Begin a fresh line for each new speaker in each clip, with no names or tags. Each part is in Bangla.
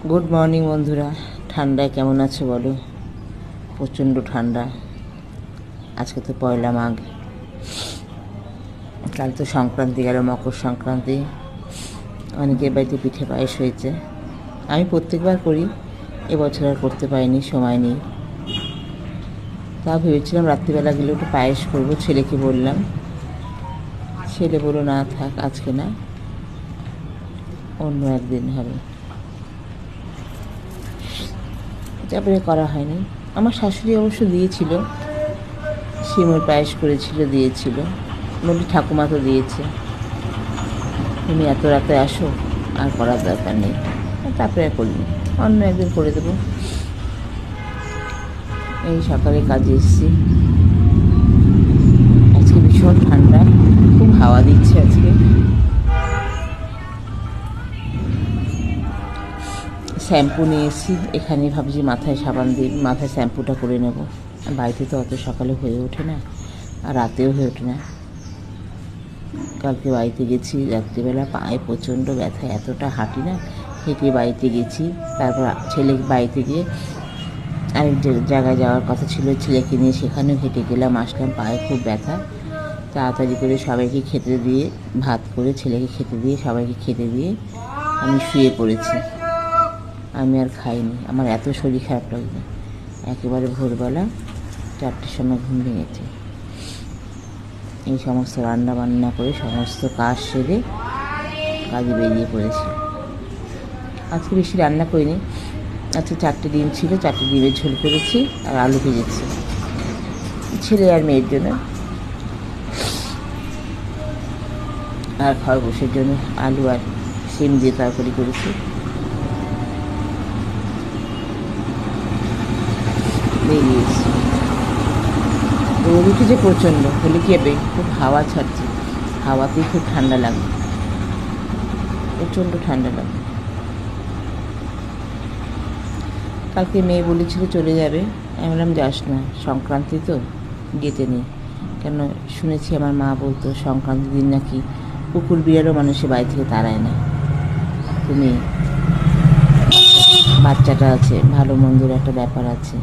গুড মর্নিং বন্ধুরা। ঠান্ডায় কেমন আছে বলো? প্রচণ্ড ঠান্ডা। আজকে তো পয়লা মাঘ, কাল তো সংক্রান্তি গেল, মকর সংক্রান্তি। অনেকের বাড়িতে পিঠে পায়েস হয়েছে। আমি প্রত্যেকবার করি, এবছর আর করতে পারিনি, সময় নেই। তা ভেবেছিলাম রাত্রিবেলা গেলে একটু পায়েস করবো, ছেলেকে বললাম। ছেলে বললো না থাক, আজকে না, অন্য একদিন হবে। তারপরে করা হয়নি। আমার শাশুড়ি অবশ্য দিয়েছিল, সিমুর পায়েস করেছিল, দিয়েছিল। বলি ঠাকুমা তো দিয়েছে, তুমি এত রাতে আসো, আর করার দরকার নেই। তারপরে করলি, অন্য একদিন করে দেবো। এই সকালে কাজে এসেছি। আজকে ভীষণ ঠান্ডা, খুব হাওয়া দিচ্ছে আজকে। শ্যাম্পু নিয়ে এসেছি এখানে, ভাবছি মাথায় সাবান দিয়ে মাথায় শ্যাম্পুটা করে নেব। বাড়িতে তো অত সকালে হয়ে ওঠে না, আর রাতেও হয়ে ওঠে না। কালকে বাড়িতে গেছি রাত্রিবেলা, পায়ে প্রচণ্ড ব্যথা, এতটা হাঁটি না, হেঁটে বাড়িতে গেছি। তারপর ছেলে বাড়িতে গিয়ে আরেক জায়গায় যাওয়ার কথা ছিল, ছেলেকে নিয়ে সেখানেও হেঁটে গেলাম, আসলাম, পায়ে খুব ব্যথা। তাড়াতাড়ি করে সবাইকে খেতে দিয়ে, ভাত করে ছেলেকে খেতে দিয়ে, সবাইকে খেতে দিয়ে আমি শুয়ে পড়েছি। আমি আর খাইনি, আমার এত শরীর খারাপ লাগছে। একেবারে ভোরবেলা 4টের সময় ঘুম ভেঙেছে। এই সমস্ত রান্না বান্না করে সমস্ত কাজ সেরে কাজে বেরিয়ে পড়েছি। আজকে বেশি রান্না করিনি। আজকে 4টে ডিম ছিল, 4টে ডিমের ঝোল করেছি আর আলু ভেজেছি ছেলে আর মেয়ের জন্য, আর খরগোশের জন্য আলু আর সিম দিয়ে তরকারি করেছি। বেরিয়েছি, রোদ উঠেছে প্রচণ্ড, হলে কি হবে, খুব হাওয়া ছাড়ছে, হাওয়াতেই খুব ঠান্ডা লাগে, প্রচণ্ড ঠান্ডা লাগে। কালকে মেয়ে বলেছিল চলে যাবে, আমি বললাম যাস না, সংক্রান্তি তো, যেতে নেই। কেন শুনেছি আমার মা বলতো সংক্রান্তির দিন নাকি কুকুর বিড়ালও মানুষের বাড়ি থেকে তাড়ায় না। তুমি বাচ্চাটা আছে, ভালো মন্দির একটা ব্যাপার আছে,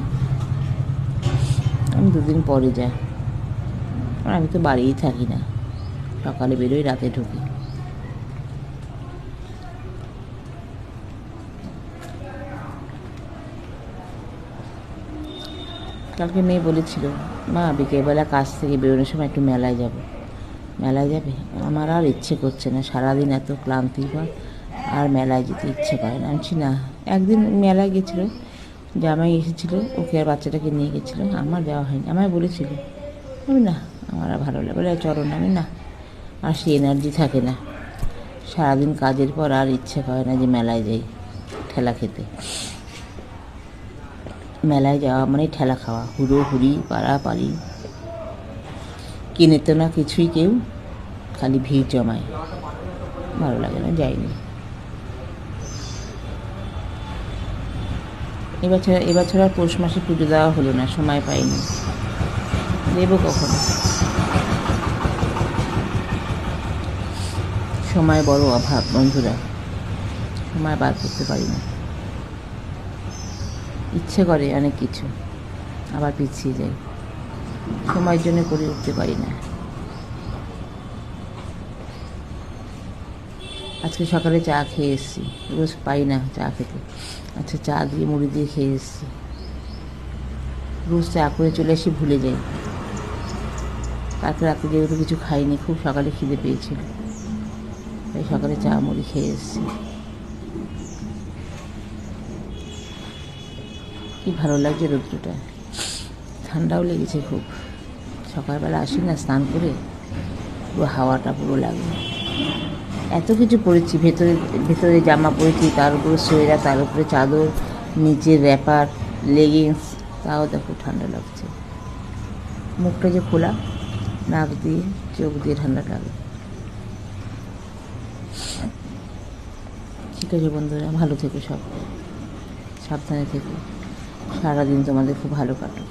আমি 2 দিন পরে যাই। আর আমি তো বাড়িই থাকি না, সকালে বেরোই, রাতে ঢুকি। কালকে মেয়ে বলেছিল মা বিকেলবেলা কাজ থেকে বেরোনোর সময় একটু মেলায় যাব। মেলায় যাবে? আমার আর ইচ্ছে করছে না, সারাদিন এত ক্লান্তির পর আর মেলায় যেতে ইচ্ছে করে না। আমি না, একদিন মেলায় গেছিলো, জামাই এসেছিলো, ওকে আর বাচ্চাটাকে নিয়ে গেছিলো, আমার যাওয়া হয়নি। আমায় বলেছিল, আমি না, আমার আর ভালো লাগে, বলে চলো না। আমি না, আর সে এনার্জি থাকে না, সারাদিন কাজের পর আর ইচ্ছে করে না যে মেলায় যাই ঠেলা খেতে। মেলায় যাওয়া মানে ঠেলা খাওয়া, হুড়োহুড়ি, পাড়াপাড়ি, কিনে তো না কিছুই কেউ, খালি ভিড় জমায়, ভালো লাগে না, যাইনি। এবছর আর পৌষ মাসে পুজো দেওয়া হলো না, সময় পাইনি, দেবো কখন, সময় বড় অভাব বন্ধুরা, সময় বার করতে পারি না। ইচ্ছে করে অনেক কিছু, আবার পিছিয়ে যাই, সময়ের জন্য করে উঠতে পারি না। আজকে সকালে চা খেয়ে এসেছি, রোজ পাই না চা খেতে, আচ্ছা চা দিয়ে মুড়ি দিয়ে খেয়ে এসেছি। রোজ চা করে চলে এসে ভুলে যাই। কালকে রাতে যেহেতু কিছু খাইনি, খুব সকালে খিদে পেয়েছিল, তাই সকালে চা মুড়ি খেয়ে এসেছি। কি ভালো লাগছে রৌদ্রটা, ঠান্ডাও লেগেছে খুব। সকালবেলা আসি না স্নান করে, পুরো হাওয়াটা পুরো লাগবে। এত কিছু পরেছি, ভেতরে জামা পরেছি, তার উপরে সোয়েটার, তার উপরে চাদর, নিচে র্যাপার, লেগিংস, তাও দেখো ঠান্ডা লাগছে। মুখটা যে খোলা, নাক দিয়ে চোখ দিয়ে ঠান্ডা লাগে। ঠিক আছে বন্ধুরা, ভালো থেকো, সব সাবধানে থেকো, সারাদিন তোমাদের খুব ভালো কাটুক।